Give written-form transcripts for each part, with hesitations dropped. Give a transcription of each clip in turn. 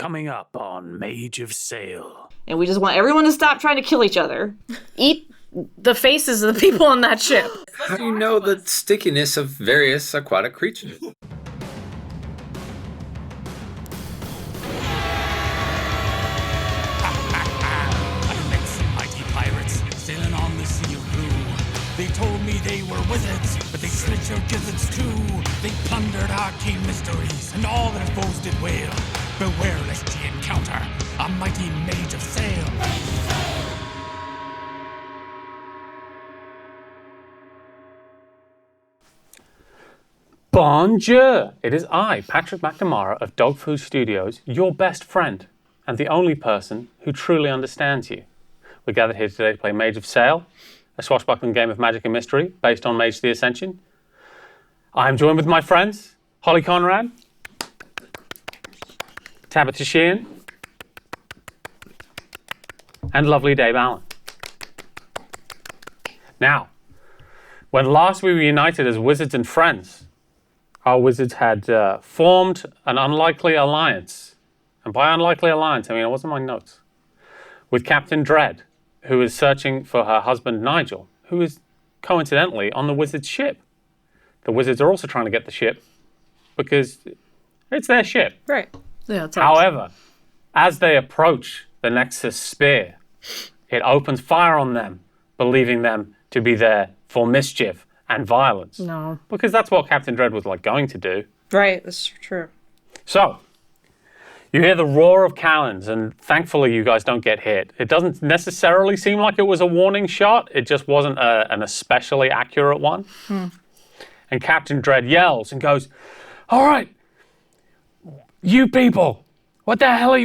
coming up on Mage of Sail. And we just want everyone to stop trying to kill each other. Eat the faces of the people on that ship. How do you know the stickiness of various aquatic creatures? I met some mighty pirates sailing on the sea of blue. They told me they were wizards, but they slit your gizzards too. They plundered arcane mysteries, and all their foes did wail. Beware lest ye encounter a mighty Mage of Sail. Bonjour! It is I, Patrick McNamara of Dog Food Studios, your best friend, and the only person who truly understands you. We're gathered here today to play Mage of Sail, a swashbuckling game of magic and mystery based on Mage the Ascension. I am joined with my friends, Holly Conrad, Tabitha Sheehan, and lovely Dabe Alan. Now, when last we were united as wizards and friends, our wizards had formed an unlikely alliance. And by unlikely alliance, I mean, it wasn't my notes. With Captain Dread, who is searching for her husband Nigel, who is coincidentally on the wizard's ship. The wizards are also trying to get the ship because it's their ship. Right. Yeah, it's However, as they approach the Nexus Spear, it opens fire on them, believing them to be there for mischief and violence. No. Because that's what Captain Dread was going to do. Right, that's true. So, you hear the roar of cannons, and thankfully you guys don't get hit. It doesn't necessarily seem like it was a warning shot. It just wasn't an especially accurate one. And Captain Dread yells and goes, "All right, you people, what the hell are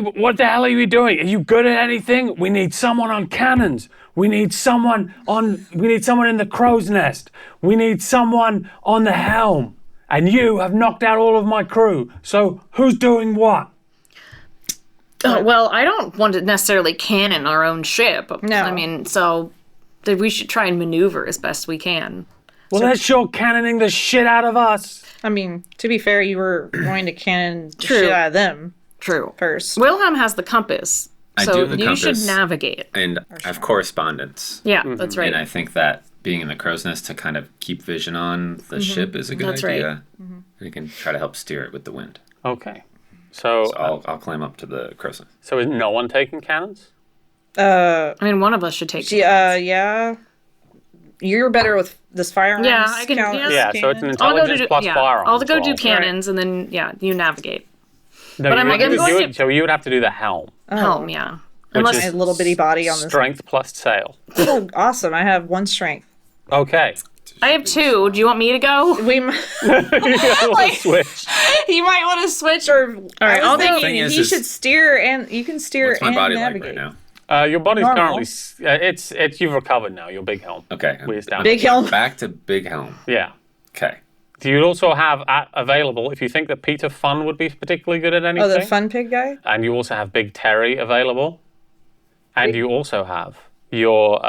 you doing? Are you good at anything? We need someone on cannons. We need someone in the crow's nest. We need someone on the helm. And you have knocked out all of my crew. So who's doing what?" Well, I don't want to necessarily cannon our own ship. No. I mean, so we should try and maneuver as best we can. Well, they're sure cannoning the shit out of us. I mean, to be fair, you were going to cannon the True. shit out of them True. first. Wilhelm has the compass, I so do have the you compass. should navigate. And I have correspondence. Yeah, that's right. And I think that being in the crow's nest to kind of keep vision on the ship is a good That's right. idea. You can try to help steer it with the wind. Okay. So, So I'll climb up to the crow's nest. so is no one taking cannons? I mean, one of us should take. Yeah. You're better with this firearms. Yeah, I can- count yeah. as Yeah, so it's an cannon? intelligence plus firearms. I'll go do roll. cannons, and then you navigate. No, But you I'm would- going you to- would- so you would have to do the helm, Helm, yeah. which Unless is My little bitty body on this. strength plus sail. Oh, awesome. I have one strength. Okay. I have two. Do you want me to go? We Switch. You might want to switch or all right, I'll go. Thing is, he is- should steer and you can steer What's my and body navigate. like right now? Your body's Normal. currently it's you've recovered now. Your big helm. Okay. We established. Big helm. Back to big helm. Yeah. Okay. Do you also have available if you think that Peter Fun would be particularly good at anything? Oh, the fun pig guy? And you also have Big Terry available, and you also have your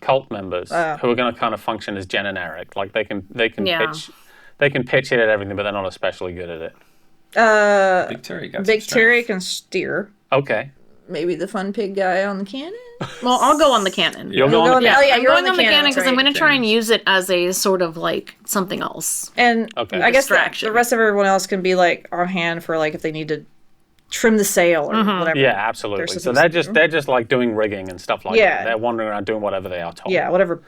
cult members who are going to kind of function as generic. Like they can Yeah. pitch it at everything, but they're not especially good at it. Big Terry got Big some Terry strength. can steer. Okay. Maybe the fun pig guy on the cannon? Well, I'll go on the cannon. You're going going- to Oh, yeah, I'm you're going on the cannon, because that's I'm right. going to try and use it as a sort of like something else. And Okay. I guess the Distraction. rest of everyone else can be like on hand for like if they need to trim the sail or whatever. Yeah, absolutely. So supposed they're to they're just like doing rigging and stuff like Yeah. that. They're wandering around doing whatever they are told. Yeah, whatever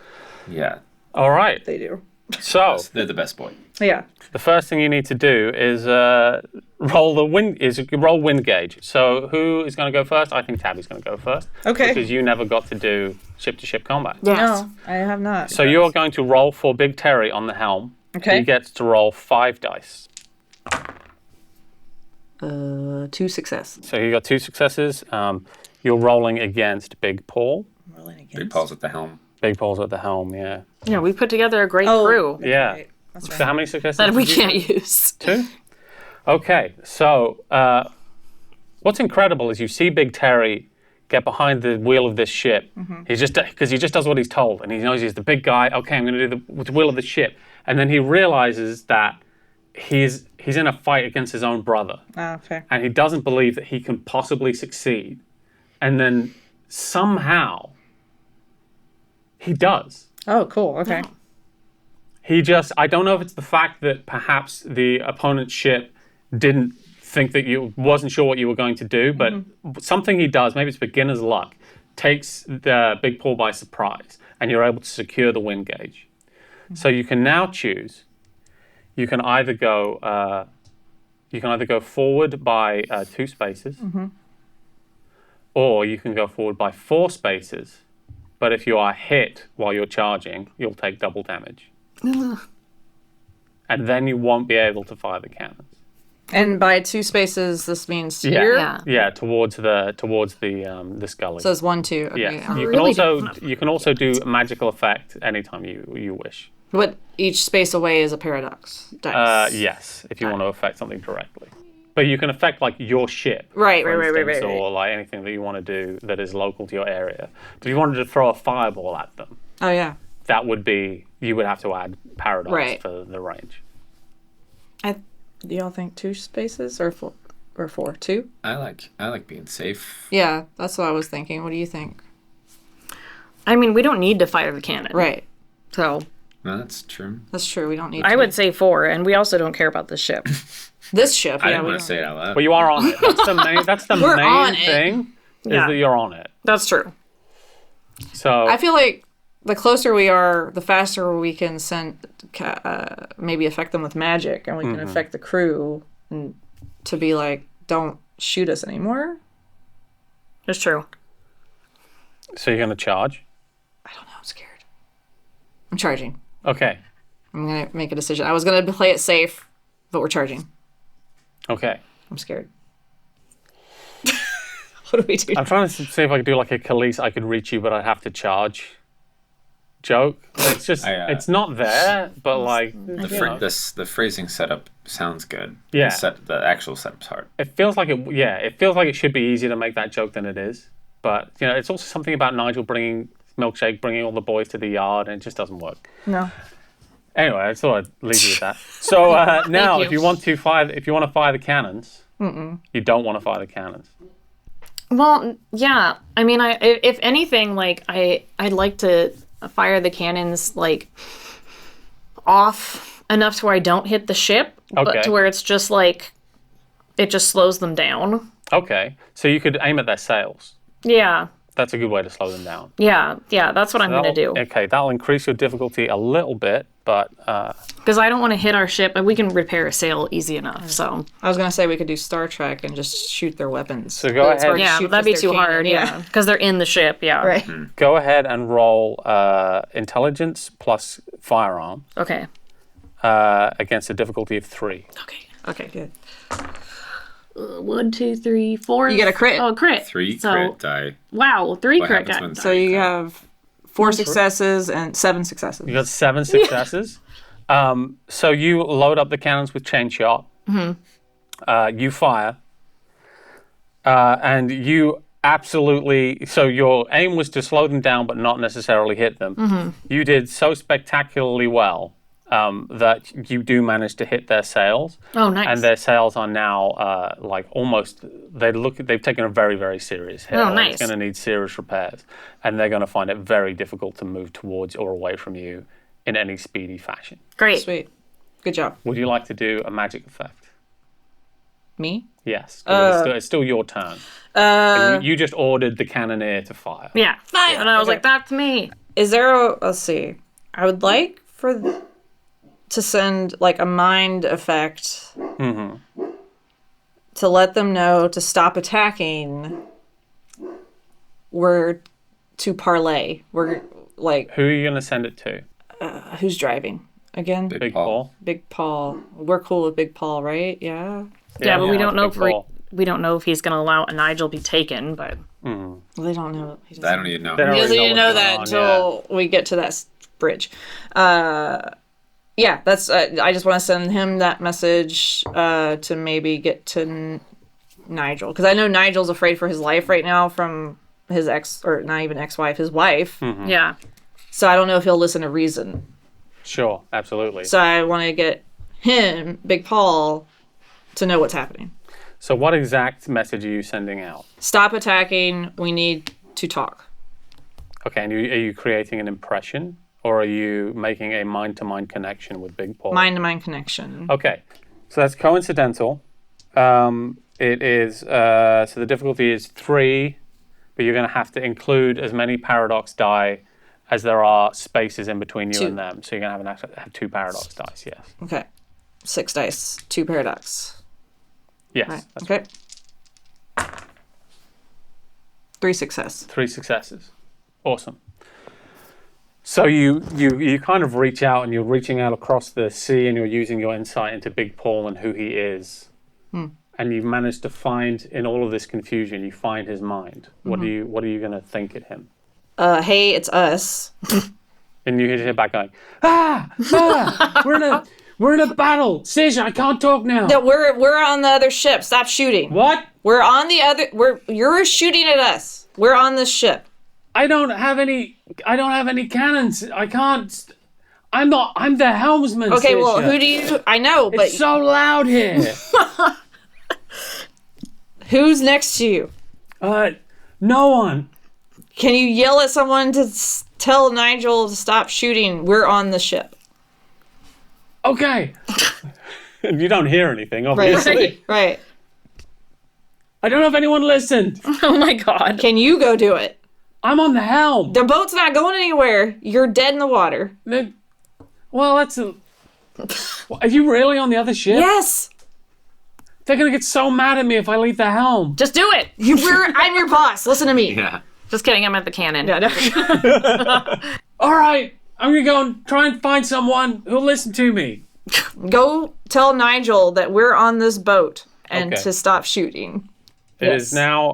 All Yeah. right. they do. So They're the best boy. Yeah. the first thing you need to do is roll wind gauge. So who is going to go first? I think Tabby's going to go first. Okay. Because you never got to do ship-to-ship combat. Yes. No, I have not. So you're going to roll for Big Terry on the helm. Okay. He gets to roll 5 dice. 2 success. So you got 2 successes. You're rolling against Big Paul. Big Paul's at the helm. Big Paul's at the helm, yeah. Yeah, we put together a great Oh. crew Yeah. Right. That's So right. how many successes? that we did you can't get? use. 2? Okay, so what's incredible is you see Big Terry get behind the wheel of this ship. He's just because he just does what he's told, and he knows he's the big guy. Okay, I'm going to do the wheel of the ship, and then he realizes that he's in a fight against his own brother, Oh, fair. and he doesn't believe that he can possibly succeed, and then somehow he does. Oh, cool. Okay. I don't know if it's the fact that perhaps the opponent's ship didn't think that wasn't sure what you were going to do, but something he does, maybe it's beginner's luck, takes the Big Paul by surprise, and you're able to secure the wind gauge. So you can now choose. You can either go forward by 2 spaces, or you can go forward by 4 spaces. But if you are hit while you're charging, you'll take double damage. And then you won't be able to fire the cannons. And by 2 spaces, this means Yeah. here? Yeah. Towards this gully. So it's 1, 2. Okay. Yeah. I'm You really- can also do a magical effect anytime you wish. What each space away is a paradox dice. Yes, if you want to affect something directly. But you can affect like your ship, Right, for right, instance, right. or like anything that you want to do that is local to your area. If you wanted to throw a fireball at them, Oh, yeah. that would be you would have to add paradox Right. for the range. Do y'all think 2 spaces or 4? Or 4? 2? I like being safe. Yeah, that's what I was thinking. What do you think? I mean, we don't need to fire the cannon. Right. So No, that's true. That's true. We don't need I to. would say 4, and we also don't care about the ship. This ship. I Yeah, didn't we want don't. to say it out loud. But you are on it. That's the We're on main it. thing is Yeah. that you're on it. That's true. So I feel like the closer we are, the faster we can maybe affect them with magic, and we can affect the crew and to be like, don't shoot us anymore. It's true. so you're going to charge. I don't know. I'm scared. I'm charging. Okay. I'm gonna make a decision. I was gonna play it safe, but we're charging. Okay. I'm scared. What do we do? I'm trying to see if I could do like a Khalees, I could reach you, but I'd have to charge joke. It's just, it's not there, but like, The phrasing setup sounds good. Yeah. The actual setup's hard. it feels like it feels like it should be easier to make that joke than it is. But, you know, it's also something about Nigel bringing all the boys to the yard, and it just doesn't work. No. Anyway, I thought I'd leave you with that. So now, you. if you want to fire the cannons, you don't want to fire the cannons. Well, yeah. I mean, if anything, like I'd like to fire the cannons like off enough to where I don't hit the ship, Okay. but to where it's just like it just slows them down. Okay, so you could aim at their sails. Yeah, That's a good way to slow them down. yeah. That's what I'm gonna do. Okay, that'll increase your difficulty a little bit, but Because I don't want to hit our ship, and we can repair a sail easy enough. So I was gonna say we could do Star Trek and just shoot their weapons. So go But it's ahead. hard to yeah, shoot but that'd be 'cause too they're hard. cannon, Yeah, because they're in the ship. Yeah. Right. go ahead and roll intelligence plus firearm Okay. against a difficulty of 3. Okay. Good. 1, 2, 3, 4. You get a crit. Oh, crit. 3 So, crit die. Wow, 3 What crit happens die. when So you have 4 successes and 7 successes. You got 7 successes. So you load up the cannons with chain shot. You fire. And you absolutely... So your aim was to slow them down but not necessarily hit them. You did so spectacularly well that you do manage to hit their sails. Oh, nice. And their sails are now like almost... They've taken a very, very serious hit. Oh, It's nice. going to need serious repairs. And they're going to find it very difficult to move towards or away from you in any speedy fashion. Great. Sweet. Good job. Would you like to do a magic effect? Me? Yes. 'Cause it's still your turn. You just ordered the cannoneer to fire. Yeah. Fire. And I was Okay. like, that's me. Is there a... Let's see. I would like to send like a mind effect to let them know to stop attacking. We're to parlay. We're like, Who are you going to send it to? who's driving again? Big Paul. Big Paul. We're cool with Big Paul, right? Yeah. Yeah, but we don't know Big if Paul. we don't know if he's going to allow a Nigel be taken, but Well, they don't know. He I don't even know. They don't He doesn't really even know know what's that going on, until we get to that bridge. Yeah, that's. I just want to send him that message to maybe get to Nigel, because I know Nigel's afraid for his life right now from his ex, or not even ex-wife, his wife. yeah. So I don't know if he'll listen to reason. Sure, absolutely. So I want to get him, Big Paul, to know what's happening. So what exact message are you sending out? Stop attacking. We need to talk. Okay, and are you creating an impression, or are you making a mind-to-mind connection with Big Paul? Mind-to-mind connection. Okay, so that's coincidental. It is, so the difficulty is 3, but you're going to have to include as many paradox die as there are spaces in between you 2. and them. So you're going to have 2 paradox dice, yes. Okay. 6 dice, 2 paradox. Yes, Right. that's Okay. 3 success. 3 successes. Awesome. So you kind of reach out, and you're reaching out across the sea, and you're using your insight into Big Paul and who he is. And you've managed to find, in all of this confusion, you find his mind. What are you going to think at him? Hey, it's us. And you hear back going, we're in a battle. Sage, I can't talk now. No, we're on the other ship. Stop shooting. What? We're on the other. You're shooting at us. We're on this ship. I don't have any cannons. I can't. I'm the helmsman. Okay, Sisha. well, who do you? I know, but It's so loud here. who's next to you? No one. Can you yell at someone to tell Nigel to stop shooting? We're on the ship. Okay. You don't hear anything, obviously. Right. I don't know if anyone listened. Oh my god. Can you go do it? I'm on the helm. The boat's not going anywhere. You're dead in the water. Well, that's Are you really on the other ship? Yes. They're going to get so mad at me if I leave the helm. Just do it. I'm your boss. Listen to me. Yeah. Just kidding, I'm at the cannon. Yeah, no. All right. I'm going to go and try and find someone who'll listen to me. Go tell Nigel that we're on this boat and Okay. to stop shooting. It is now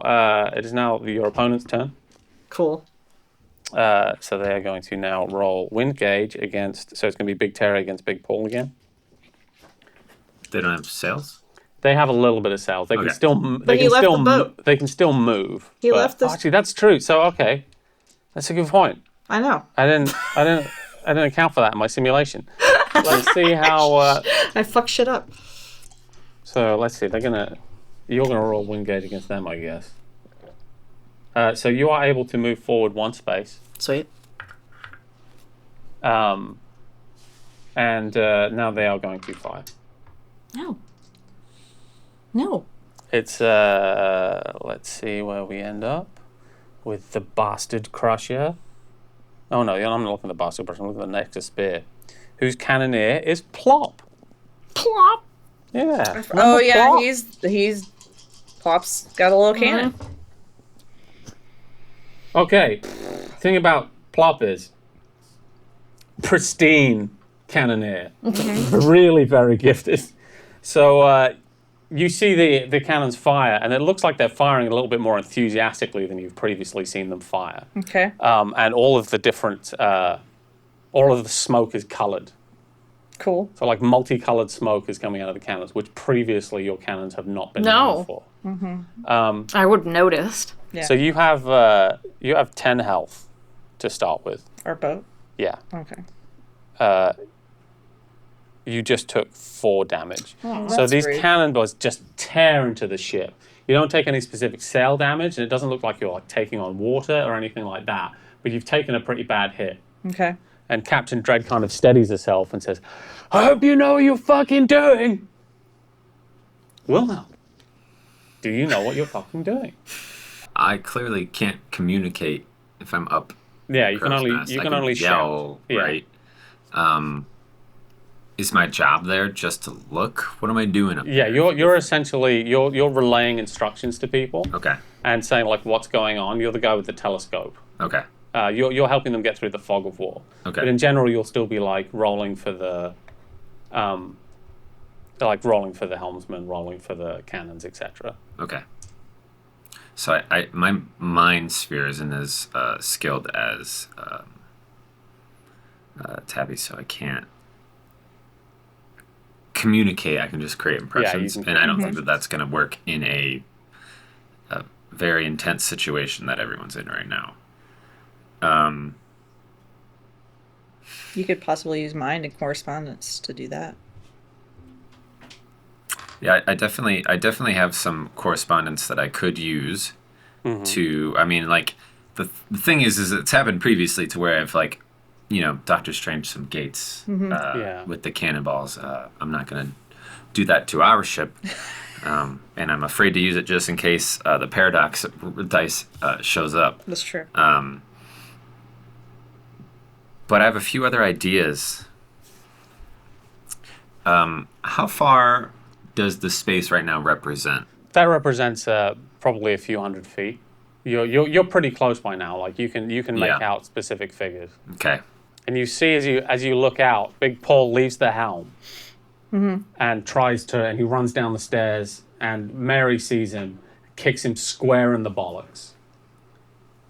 your opponent's turn. Cool. So they are going to now roll wind gauge against. So it's going to be Big Terry against Big Paul again. They don't have sails? They have a little bit of sails. They can Okay. still. They he can left still. the boat. They can still move. He left the- Actually, that's true. So okay, that's a good point. I know. I didn't account for that in my simulation. Let's see how. I fuck shit up. So let's see. You're gonna roll wind gauge against them, I guess. So you are able to move forward 1 space. Sweet. And now they are going to fire. No. It's let's see where we end up with the Bastard Crusher. Oh no, I'm not looking at the Bastard Crusher. I'm looking at the Nexus Spear, whose cannoneer is Plop. Plop. Yeah. Oh Remember yeah, Plop? he's Pop's got a little cannon. Okay. Thing about Plop is pristine cannoneer, really very gifted. So you see the cannons fire, and it looks like they're firing a little bit more enthusiastically than you've previously seen them fire. Okay. And all of the smoke is coloured. Cool. So like multicolored smoke is coming out of the cannons, which previously your cannons have not been known for. I would have noticed. Yeah. So you have 10 health to start with. Our boat. Yeah. Okay. You just took 4 damage. Oh, so that's these great. cannonballs just tear into the ship. You don't take any specific sail damage, and it doesn't look like you're like taking on water or anything like that. But you've taken a pretty bad hit. Okay. And Captain Dread kind of steadies herself and says, "I hope you know what you're fucking doing." Well, now, do you know what you're fucking doing? I clearly can't communicate if I'm up. Yeah, you can crow's only nest. you I can only yell, shout. Yeah. right? Is my job there just to look? What am I doing up Yeah, there? you're essentially you're relaying instructions to people Okay. and saying like what's going on. You're the guy with the telescope. Okay. You're helping them get through the fog of war. Okay. But in general, you'll still be like rolling for the, rolling for the helmsman, rolling for the cannons, etc. Okay. So my mind sphere isn't as skilled as Tabby, so I can't communicate. I can just create impressions, can and I don't think that that's going to work in a very intense situation that everyone's in right now. You could possibly use mind and correspondence to do that. Yeah, I definitely have some correspondence that I could use to. I mean, like the thing is it's happened previously to where I've like, Doctor Strange some gates with the cannonballs. I'm not gonna do that to our ship, and I'm afraid to use it just in case the paradox dice shows up. That's true. But I have a few other ideas. How far does the space right now represent? That represents probably a few hundred feet. You're pretty close by now. Like you can make out specific figures. Okay. And you see as you look out, Big Paul leaves the helm and and he runs down the stairs, and Mary sees him, kicks him square in the bollocks,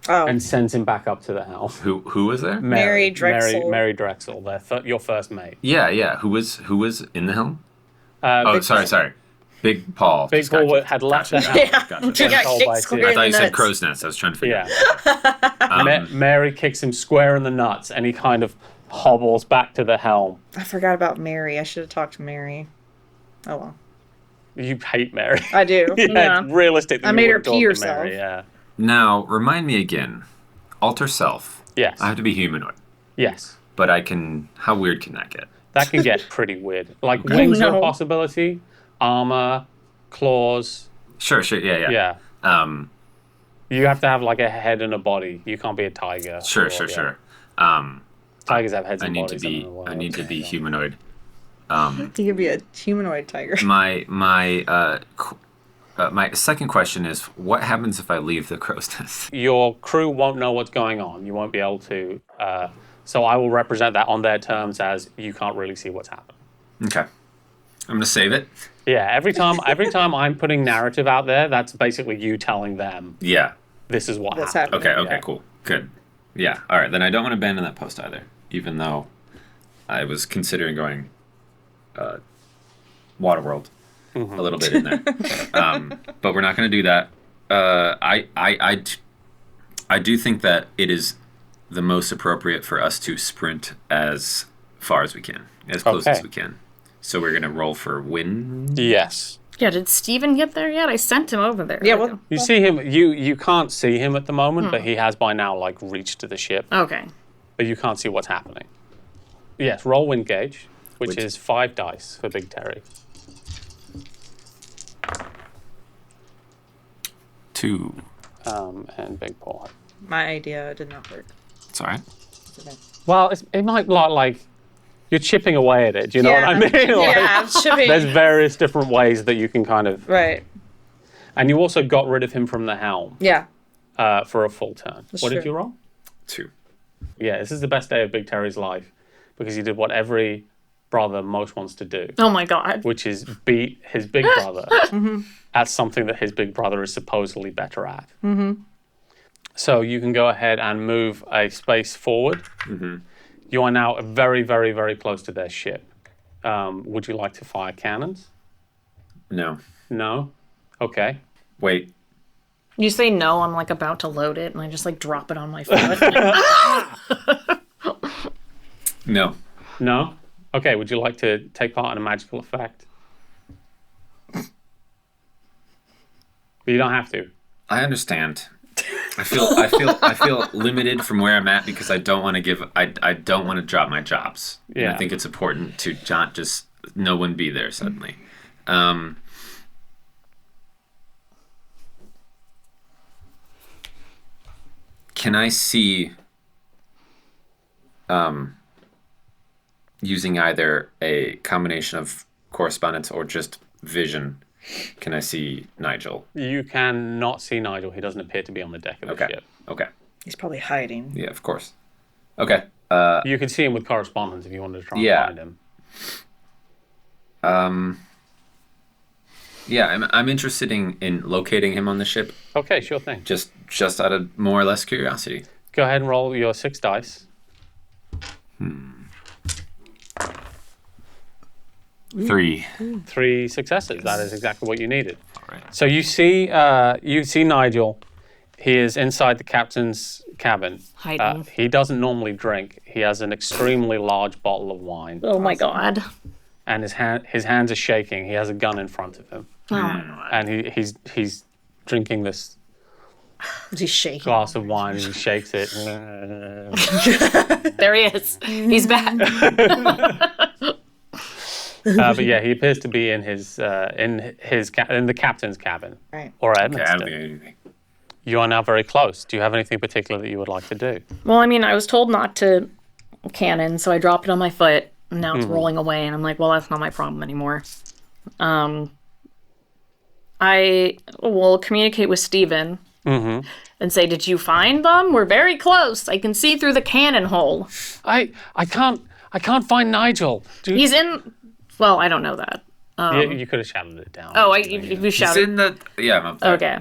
and sends him back up to the helm. Who was there? Mary Drexel. Mary Drexel, your first mate. Yeah. Who was in the helm? Big Sorry. Big Paul. Big Paul had left the helm. Gotcha. He got told kicked by square Steve. I in thought the you said nuts. crow's nest. I was trying to figure Yeah. Mary kicks him square in the nuts, and he kind of hobbles back to the helm. I forgot about Mary. I should have talked to Mary. Oh well. You hate Mary. I do. It's realistic. That I you made her wouldn't talk pee to herself. Mary, yeah. Now, remind me again. Alter self. Yes. I have to be humanoid. Yes. But how weird can that get? That can get pretty weird. Like wings are a possibility. Armor, claws. Sure, yeah. Yeah. You have to have like a head and a body. You can't be a tiger. Sure. Tigers have heads I and need bodies. I need to be humanoid. You could be a humanoid tiger. My second question is, what happens if I leave the crow's nest? Your crew won't know what's going on. You won't be able to. So I will represent that on their terms as you can't really see what's happening. Okay. I'm gonna save it. Yeah. Every time I'm putting narrative out there, that's basically you telling them. Yeah. This is what What's happened. happening. Okay, cool. Good. Yeah. All right. Then I don't want to abandon that post either, even though I was considering going Waterworld a little bit in there. But we're not going to do that. I do think that it is the most appropriate for us to sprint as far as we can, as close as we can. So we're going to roll for wind. Yes. Yeah, did Steven get there yet? I sent him over there. Yeah, well, You see him. You can't see him at the moment, but he has by now like reached to the ship. Okay. But you can't see what's happening. Yes. Roll wind gauge, which is 5 dice for Big Terry. 2. And Big Paul. my idea did not work. It's all right. Well, it might like you're chipping away at it. Do you know what I mean? Like, Yeah, shipping. there's various different ways that you can kind of. Right. And you also got rid of him from the helm Yeah. for a full turn. What did true. you roll? 2. Yeah, this is the best day of Big Terry's life because he did what every brother most wants to do, Oh my god. which is beat his big brother at something that his big brother is supposedly better at. So you can go ahead and move a space forward. You are now very, very, very close to their ship. Would you like to fire cannons? No. No? Okay. Wait. You say no, I'm like about to load it, and I just like drop it on my foot. No. No? Okay, would you like to take part in a magical effect? But you don't have to. I understand. I feel limited from where I'm at because I don't want to I don't want to drop my jobs. And Yeah. I think it's important to not just no one be there suddenly. Can I see using either a combination of correspondence or just vision? Can I see Nigel? You can not see Nigel. He doesn't appear to be on the deck of the Okay. ship. Okay. He's probably hiding. Yeah, of course. Okay. You could see him with correspondence if you wanted to try and Yeah. find him. Yeah, I'm interested in locating him on the ship, Okay, sure thing. just out of more or less curiosity. Go ahead and roll your 6 dice. 3. 3 successes. That is exactly what you needed. All right. So you see Nigel. He is inside the captain's cabin. Hiding. He doesn't normally drink. He has an extremely large bottle of wine. Oh my god. and his hands are shaking. He has a gun in front of him, and he's drinking this Is he shaking? glass of wine, and he shakes it. There he is. He's back. But yeah, he appears to be in the captain's cabin, Right. or Okay, I Edmonton. don't think anything. You are now very close. Do you have anything particular that you would like to do? Well, I mean, I was told not to cannon, so I dropped it on my foot. And now it's rolling away, and I'm like, well, that's not my problem anymore. I will communicate with Steven and say, did you find them? We're very close. I can see through the cannon hole. I can't find Nigel. He's in... Well, I don't know that. You could have shouted it down. Oh, you He's shouted in the... Yeah, I'm up there. Okay.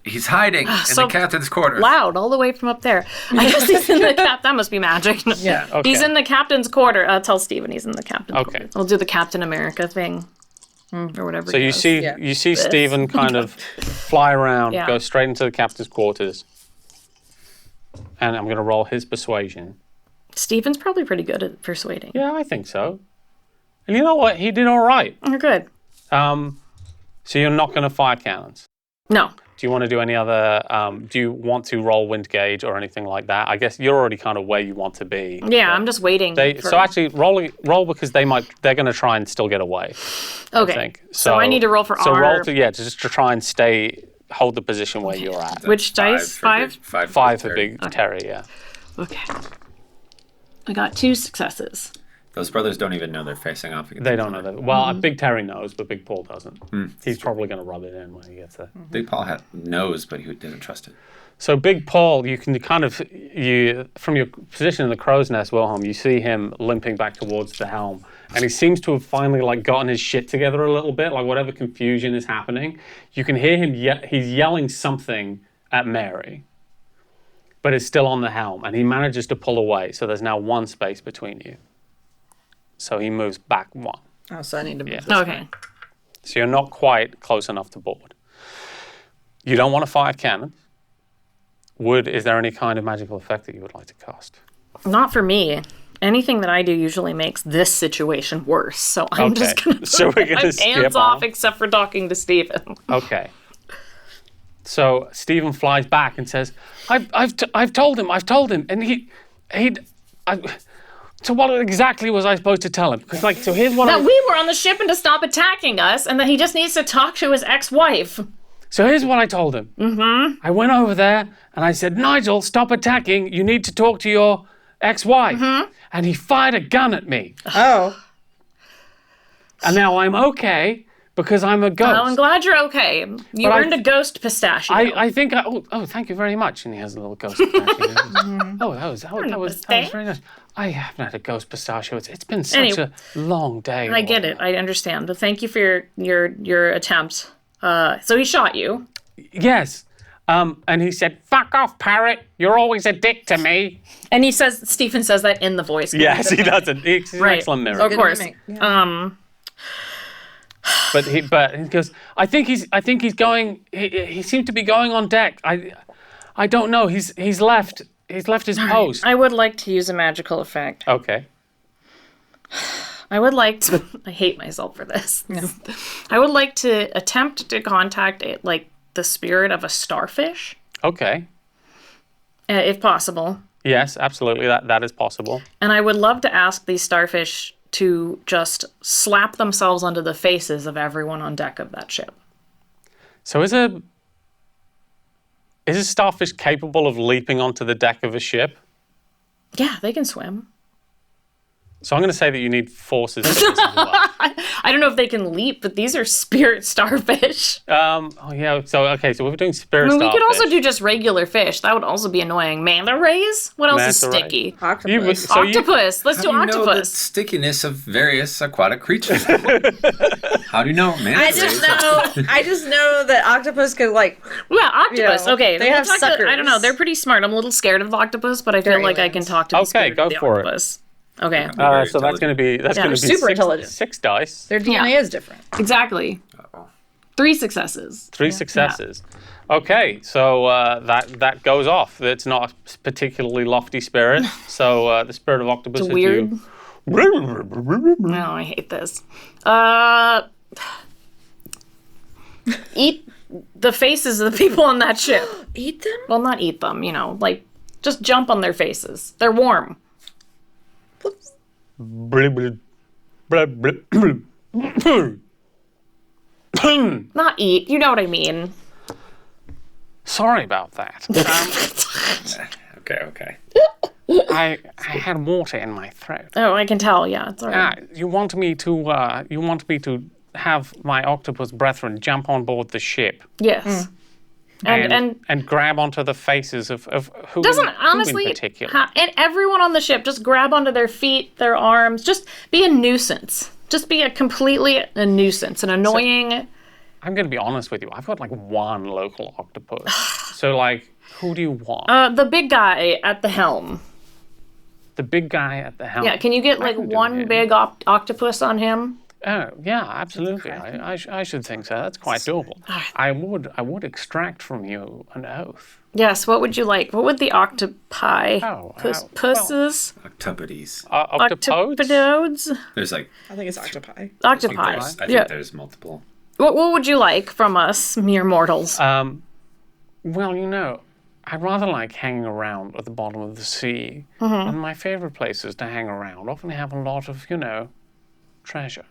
He's hiding in so the captain's quarters. loud all the way from up there. I guess he's in the That must be magic. Yeah. Okay. He's in the captain's quarter. Tell Steven he's in the captain's Okay. quarter. I'll do the Captain America thing. Or whatever So he you does. see, Yeah. you see Stephen kind of fly around, Yeah. go straight into the captain's quarters, and I'm going to roll his persuasion. Steven's probably pretty good at persuading. Yeah, I think so. And you know what? He did all right. You're good. So you're not going to fire cannons. No. Do you want to do any other? Do you want to roll wind gauge or anything like that? I guess you're already kind of where you want to be. Yeah, I'm just waiting. So actually, roll because they're going to try and still get away. okay. I think. So I need to roll for So honor. roll just to try and hold the position where you're at. Which dice? Five? Five for Big Terry, yeah. Okay. I got 2 successes. Those brothers don't even know they're facing off against They each don't know other. that. Well, Big Terry knows, but Big Paul doesn't. He's probably going to rub it in when he gets there. Big Paul knows, but he didn't trust it. So Big Paul, you can kind of, from your position in the crow's nest, Wilhelm, you see him limping back towards the helm. And he seems to have finally gotten his shit together a little bit, whatever confusion is happening. You can hear him, he's yelling something at Mary, but it's still on the helm. And he manages to pull away, so there's now 1 space between you. So he moves back 1. Oh, so I need to move this Okay. way. So you're not quite close enough to board. You don't want to fire cannons. Is there any kind of magical effect that you would like to cast? Not for me. Anything that I do usually makes this situation worse. So I'm Okay. just going to So we're gonna my skip hands off on. except for talking to Steven. Okay. So Stephen flies back and says, I've told him, and so what exactly was I supposed to tell him? Because so here's what That we were on the ship and to stop attacking us, and that he just needs to talk to his ex-wife. So here's what I told him. I went over there and I said, Nigel, stop attacking. You need to talk to your ex-wife. And he fired a gun at me. Oh. And now I'm okay because I'm a ghost. Well, I'm glad you're okay. You But earned a ghost pistachio. I think thank you very much. And he has a little ghost pistachio. that was very nice. I haven't had a ghost pistachio. It's been such a long day. I get it. I understand. But thank you for your attempt. So he shot you. Yes. And he said, "Fuck off, parrot. You're always a dick to me." And Stephen says that in the voice. Yes, he does it. He's an Right. excellent mirror. Of course. mimic, yeah. But he goes, I think he's going. He seemed to be going on deck. I don't know. He's left his post. I would like to use a magical effect. Okay. I would like to. I hate myself for this. I would like to attempt to contact the spirit of a starfish, Okay. if possible. Yes, absolutely. That is possible. And I would love to ask these starfish to just slap themselves onto the faces of everyone on deck of that ship. So is a starfish capable of leaping onto the deck of a ship? Yeah, they can swim. So I'm going to say that you need forces for this as well. I don't know if they can leap, but these are spirit starfish. So we're doing spirit I mean, we starfish. could also do just regular fish. That would also be annoying. Manta rays? What else is Manta ray. sticky? Octopus. Octopus. Let's do How do you know the octopus. stickiness of various aquatic creatures? How do you know? Man, I just know that octopus could Yeah, octopus. Yeah, Okay, they we'll have talk to- I don't know. suckers. They're pretty smart. I'm a little scared of octopus, but I feel They're like I can aliens. talk to the Okay, spirit go of the for it. octopus. Okay, Very So that's going to be they're super intelligent. 6 dice. their DNA is different. exactly. 3 successes. 3 successes. Okay, so that goes off. It's not a particularly lofty spirit. So the spirit of octopus, It's as weird. you No, I hate this. Eat the faces of the people on that ship. Eat them? Well, not eat them, like, just jump on their faces. They're warm. Not eat, you know what I mean. Sorry about that. Okay. I had water in my throat. Oh, I can tell, yeah, it's all right. You want me to have my octopus brethren jump on board the ship Yes. and grab onto the faces of who, Doesn't who honestly, in particular? and everyone on the ship, just grab onto their feet, their arms, just be a nuisance. Just be completely a nuisance, an annoying... I'm going to be honest with you. I've got like one local octopus. So like, who do you want? The big guy at the helm. The big guy at the helm. Yeah, can you get like can do one him. big octopus on him? Oh, yeah, absolutely. I should think so. That's quite doable. I would extract from you an oath. Yes, what would you like? What would the octopi? Pusses? Octopodes. Octopodes? Octopodes? There's like, I think it's octopi. I Octopi. think there's multiple. What would you like from us, mere mortals? Well, I'd rather like hanging around at the bottom of the sea. And my favorite places to hang around often have a lot of, treasure.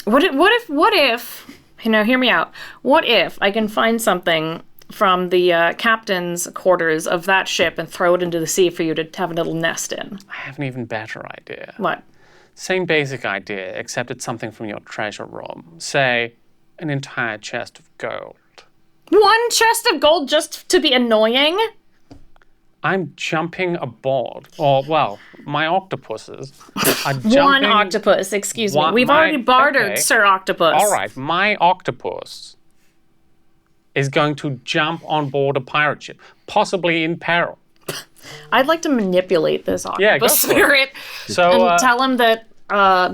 What if, hear me out. What if I can find something from the captain's quarters of that ship and throw it into the sea for you to have a little nest in? I have an even better idea. What? Same basic idea, except it's something from your treasure room. Say, an entire chest of gold. One chest of gold just to be annoying? I'm jumping aboard. Or, well, my octopuses are jumping... One octopus, excuse me. We've already bartered, Sir Octopus. All right, my octopus is going to jump on board a pirate ship, possibly in peril. I'd like to manipulate this octopus go for it. spirit So, and tell him that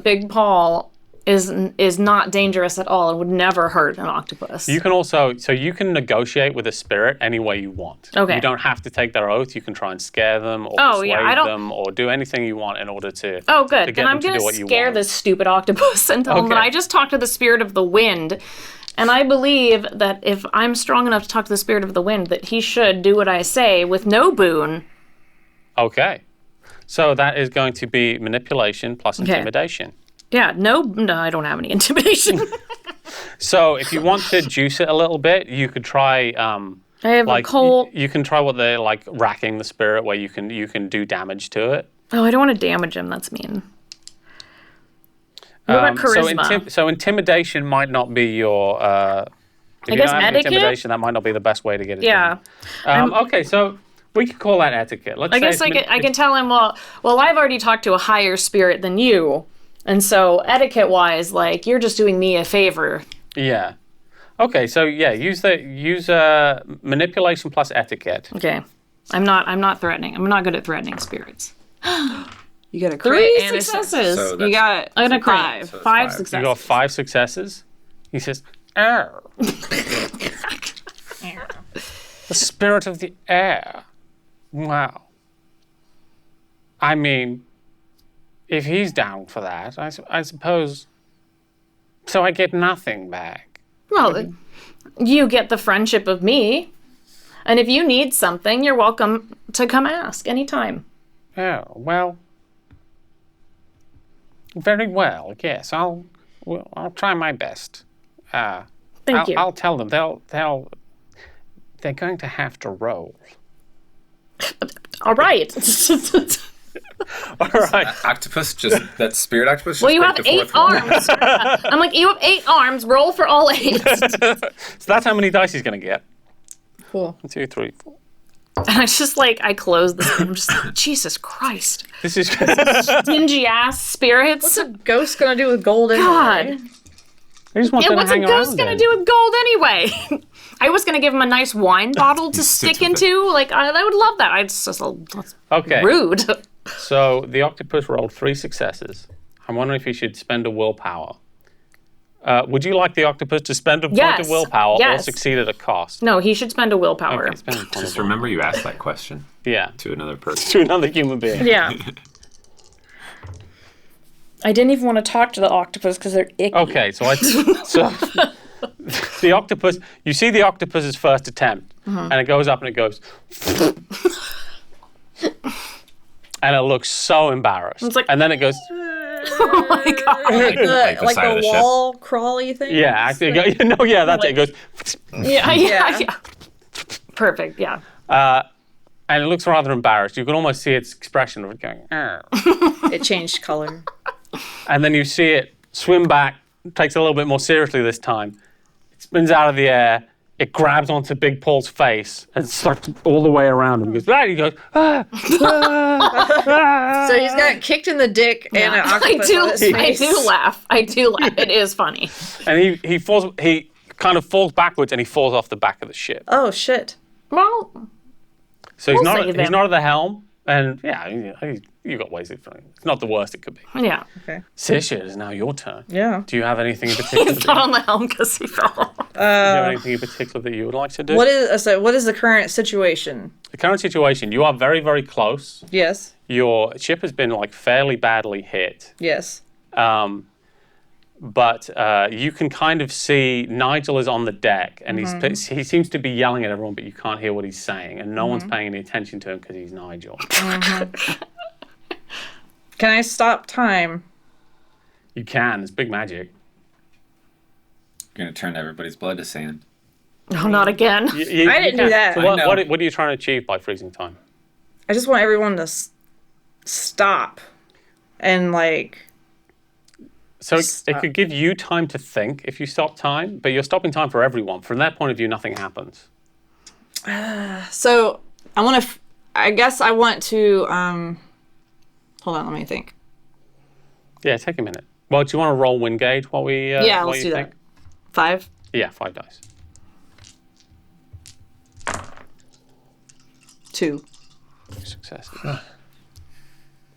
Big Paul is not dangerous at all and would never hurt an octopus. you can also, you can negotiate with a spirit any way you want. Okay. You don't have to take their oath. You can try and scare them or persuade them or do anything you want in order to Oh, good. to get Then I'm them to going do to what you scare want. this stupid octopus and tell him that Okay. I just talked to the spirit of the wind. And I believe that if I'm strong enough to talk to the spirit of the wind, that he should do what I say with no boon. Okay. So that is going to be manipulation plus intimidation. Yeah, no, I don't have any intimidation. So if you want to juice it a little bit, you could try I have a cold... you can try what they're like racking the spirit where you can do damage to it. Oh, I don't want to damage him. That's mean. What about charisma? So intimidation might not be your if you guess don't have etiquette? intimidation, that might not be the best way to get it Yeah. done. Okay, so we could call that etiquette. I guess I can tell him, well, I've already talked to a higher spirit than you. And so etiquette-wise, like, you're just doing me a favor. Yeah. Okay, so yeah, use manipulation plus etiquette. Okay. I'm not threatening. I'm not good at threatening spirits. You got a crit 3 and successes. So You got I got a crit. 5. So it's 5 5. successes. You got 5 successes. He says, "Air." The spirit of the air. Wow. I mean, if he's down for that, I suppose. So I get nothing back. Well, you get the friendship of me. And if you need something, you're welcome to come ask anytime. Oh, well. Very well, yes. I'll try my best. Thank you. I'll tell them. They're going to have to roll. All right. All right. Octopus, that spirit octopus. Well, just you break have the 8 fourth wall. arms. I'm like, you have 8 arms. Roll for all 8. So that's how many dice he's going to get. Cool. 1, 2, 3, 4. And I just I close this. And I'm just like, Jesus Christ. This is Dingy ass spirits. What's a ghost gonna do with gold anyway? God. I just want Yeah, them what's to a hang ghost around gonna then. do with gold anyway? I was gonna give him a nice wine bottle to stick into. Like, I would love that. That's Okay. rude. So the octopus rolled 3 successes. I'm wondering if he should spend a willpower. Would you like the octopus to spend a point Yes. of willpower or Yes. succeed at a cost? No, he should spend a willpower. Okay, spend a point Just of remember you asked that question Yeah. to another person. To another human being. Yeah. I didn't even want to talk to the octopus because they're icky. Okay, so the octopus, you see the octopus's first attempt, and it goes up and it goes, and it looks so embarrassed. It's like, and then it goes, oh my god. Like side of the the ship. wall crawly thing. yeah, actually, that's it. It goes, Yeah. Perfect, yeah. and it looks rather embarrassed. You can almost see its expression of it going, It changed color. and then you see it swim back, takes it a little bit more seriously this time. It spins out of the air. It grabs onto Big Paul's face and starts all the way around him. He goes, ah, So he's got kicked in the dick and an octopus on his face. I do laugh. It is funny. and he falls. He kind of falls backwards and he falls off the back of the ship. Oh shit. Well, So he's We'll save him. not at the helm, and you got ways of it. It's not the worst it could be. yeah. Okay. Sisha, it is now your turn. Yeah. Do you have anything in particular? He's not on the helm because he fell off. Do you have anything in particular that you would like to do? What is the current situation? The current situation? You are very, very close. Yes. Your ship has been fairly badly hit. Yes. But you can kind of see Nigel is on the deck, and he seems to be yelling at everyone, but you can't hear what he's saying, and no one's paying any attention to him because he's Nigel. Can I stop time? You can. It's big magic. You're going to turn everybody's blood to sand. No, not again. I didn't do that. So I know. what are you trying to achieve by freezing time? I just want everyone to stop and So it could give you time to think if you stop time, but you're stopping time for everyone. From that point of view, nothing happens. So I guess I want to hold on, let me think. Yeah, take a minute. Well, do you want to roll wind gauge while we while let's you do think? that. 5. Yeah, 5 dice. 2. Successes.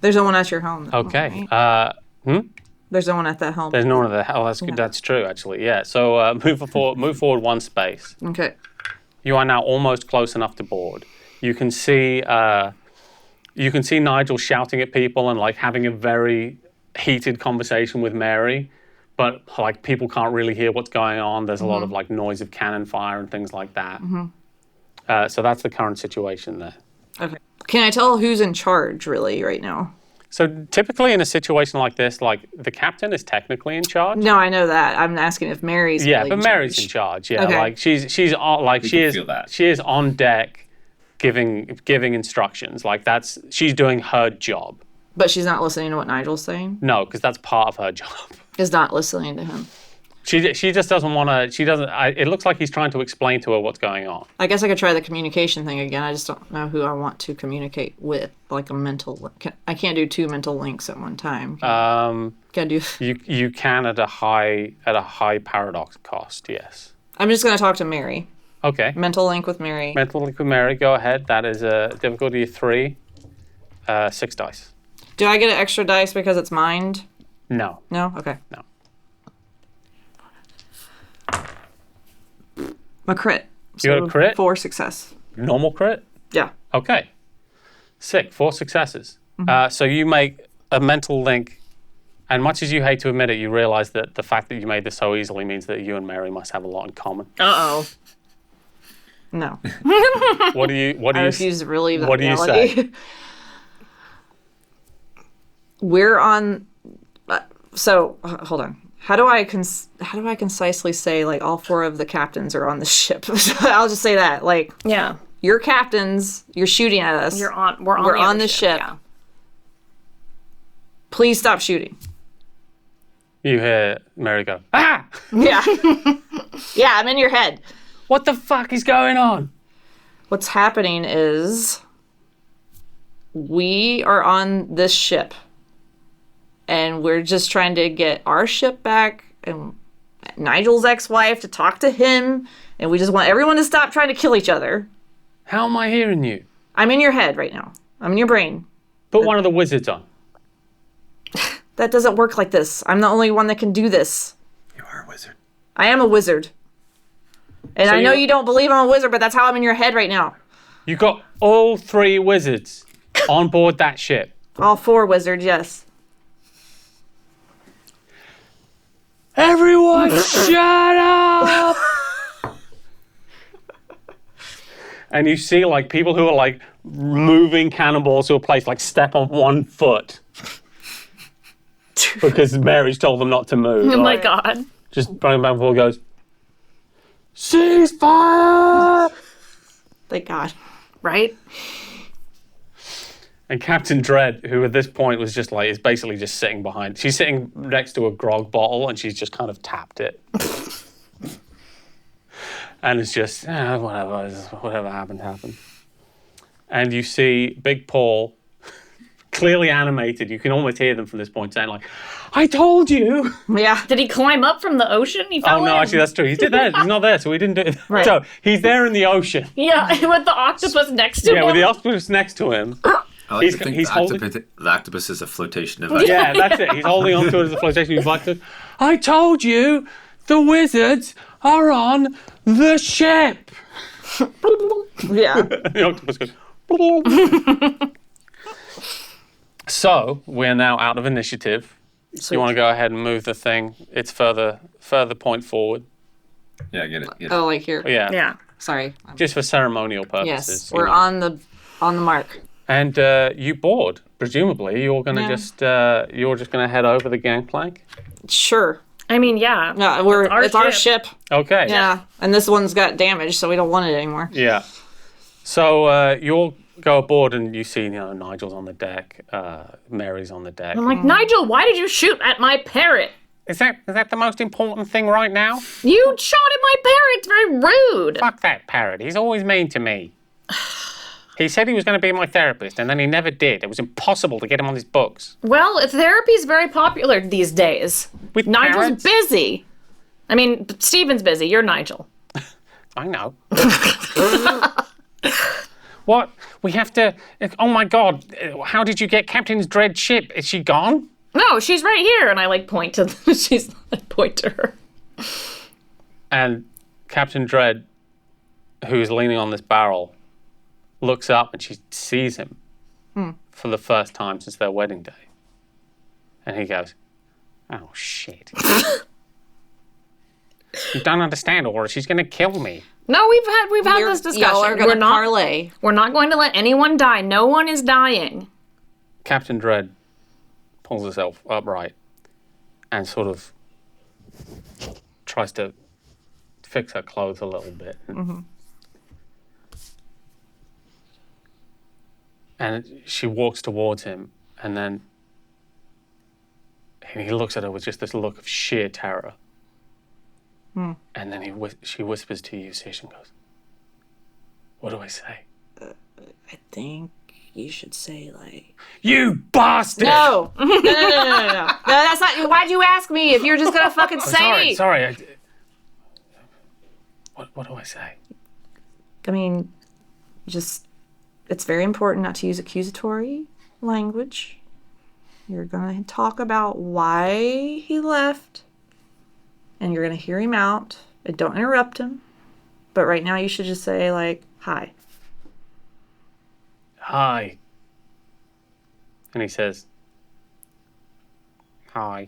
There's no one at your helm. though, Okay. right? Hmm? There's no one at that helm. There's no one at the hell. That's good. That's true, actually. Yeah. So move forward one space. Okay. You are now almost close enough to board. You can see Nigel shouting at people and having a very heated conversation with Mary, but people can't really hear what's going on. There's a lot of noise of cannon fire and things like that. So that's the current situation there. Okay. Can I tell who's in charge really right now? So typically in a situation like this, the captain is technically in charge. No, I know that. I'm asking if Mary's really But in Mary's charge. in charge. Yeah, Okay. she's on, feel that. she is on deck, giving instructions. She's doing her job. But she's not listening to what Nigel's saying? No, because that's part of her job. Is not listening to him. She just doesn't want to. She doesn't. It looks like he's trying to explain to her what's going on. I guess I could try the communication thing again. I just don't know who I want to communicate with, a mental. I can't do 2 mental links at one time. Can I do? You can at a high paradox cost. Yes. I'm just gonna talk to Mary. Okay. Mental link with Mary. Mental link with Mary. Go ahead. That is a difficulty of 3. 6 dice. Do I get an extra dice because it's mind? No. No. Okay. No. A crit. You got a crit? 4 success. Normal crit. Yeah. Okay. Sick. 4 successes. So you make a mental link, and much as you hate to admit it, you realize that the fact that you made this so easily means that you and Mary must have a lot in common. Uh-oh. No. What do you? I refuse to believe that what do you reality. say? We're on. So hold on. How do I concisely say all 4 of the captains are on the ship? I'll just say that Yeah. you're captains. You're shooting at us. We're on on the the ship. Yeah. Please stop shooting. You hear Mary go, ah! Yeah. Yeah, I'm in your head. What the fuck is going on? What's happening is we are on this ship and we're just trying to get our ship back and Nigel's ex-wife to talk to him, and we just want everyone to stop trying to kill each other. How am I hearing you? I'm in your head right now. I'm in your brain. Put one of the wizards on. That doesn't work like this. I'm the only one that can do this. You are a wizard. I am a wizard. And So I know you- you don't believe I'm a wizard, but that's how I'm in your head right now. You got all 3 wizards on board that ship. All 4 wizards, yes. Everyone, shut up! And you see, like, people who are, like, moving cannonballs to a place, like, step on one foot. Because Mary's told them not to move. Oh my Like, god. just bang, bang, before goes, ceasefire! Thank God. Right? And Captain Dread, who at this point was just like, is basically just sitting behind. She's sitting next to a grog bottle and she's just kind of tapped it. And it's just, whatever happened. And you see Big Paul, clearly animated. You can almost hear them from this point saying like, I told you. Yeah. Did he climb up from the ocean? He fell Oh, no, in. actually, that's true. He did that. He's not there, so we didn't do it. Right. So he's there in the ocean. Yeah, with the octopus next to Yeah, him. with the octopus next to him. I like to think he's the octopus is a flotation device. Yeah, that's it. He's holding onto it as a flotation. He's like, I told you, the wizards are on the ship. Yeah. The octopus goes. So we're now out of initiative. Sweet. You want to go ahead and move the thing? It's further point forward. Yeah, I get it. Oh, like here. Yeah. Yeah. Sorry. Just for ceremonial purposes. Yes, you we're know. on the mark. And you board. Presumably, you're gonna Yeah. you're just gonna head over the gangplank. Sure. I mean, yeah. No, it's our ship. Okay. Yeah, and this one's got damage, so we don't want it anymore. Yeah. So you'll go aboard and you see, Nigel's on the deck, Mary's on the deck. I'm like, Nigel, why did you shoot at my parrot? Is that the most important thing right now? You shot at my parrot. It's very rude. Fuck that parrot. He's always mean to me. He said he was going to be my therapist, and then he never did. It was impossible to get him on his books. Well, therapy's very popular these days. With Nigel's parrots? busy. I mean, Steven's busy. You're Nigel. I know. What? We have to... Oh, my God. How did you get Captain Dread's ship? Is she gone? No, she's right here. And I point to point to her. And Captain Dread, who's leaning on this barrel, looks up and she sees him for the first time since their wedding day. And he goes, oh, shit. You don't understand, Aura. She's going to kill me. No, we've had this discussion. Y'all are gonna parlay. We're not going to let anyone die. No one is dying. Captain Dread pulls herself upright and sort of tries to fix her clothes a little bit. And she walks towards him, and then he looks at her with just this look of sheer terror. And then she whispers to you, Sish, and goes, what do I say? I think you should say like. You bastard! No, no. No, that's not. Why'd you ask me if you're just gonna fucking say? Sorry. What do I say? I mean, it's very important not to use accusatory language. You're gonna talk about why he left, and you're gonna hear him out, and don't interrupt him. But right now you should just say like, hi. Hi. And he says, hi.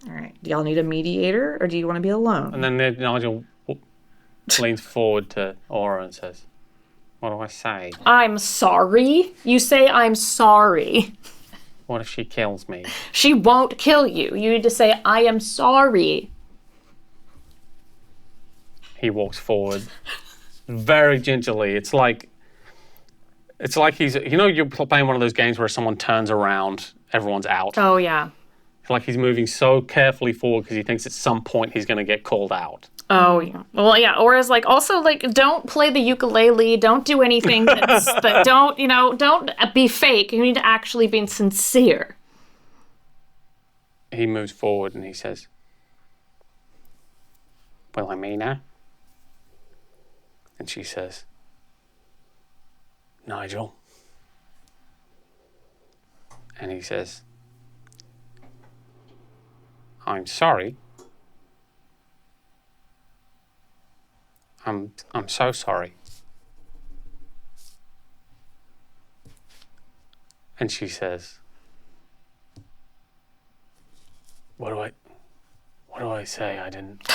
All right. Do y'all need a mediator, or do you want to be alone? And then Nigel leans forward to Aura and says, what do I say? I'm sorry. You say I'm sorry. What if she kills me? She won't kill you. You need to say, I am sorry. He walks forward very gingerly. It's like he's, you're playing one of those games where someone turns around, everyone's out. Oh, yeah. It's like he's moving so carefully forward because he thinks at some point he's going to get called out. Oh, yeah. Well, yeah. Or is also don't play the ukulele. Don't do anything that don't be fake. You need to actually be sincere. He moves forward and he says, well, I mean her. And she says, Nigel. And he says, I'm sorry. I'm so sorry. And she says, what do do I say? I didn't...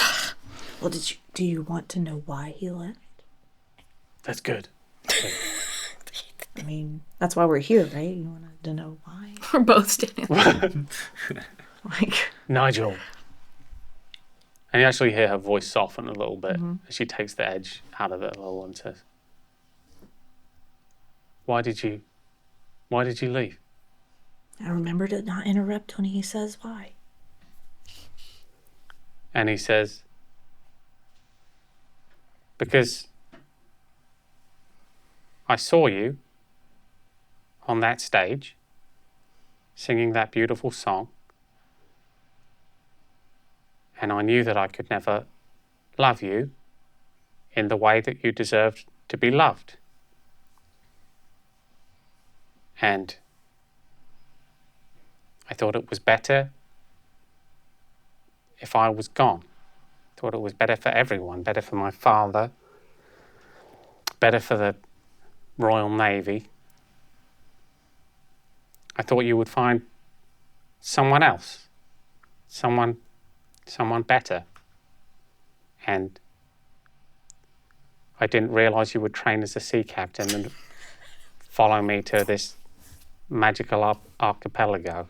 Well, do you want to know why he left? That's good. I mean, that's why we're here, right? You wanted to know why? We're both standing. Like, Nigel. And you actually hear her voice soften a little bit as she takes the edge out of it a little and says, Why did you leave? I remember to not interrupt when he says why. And he says, because I saw you on that stage singing that beautiful song, and I knew that I could never love you in the way that you deserved to be loved. And I thought it was better if I was gone. I thought it was better for everyone, better for my father, better for the Royal Navy. I thought you would find someone else, someone better. And I didn't realise you would train as a sea captain and follow me to this magical archipelago.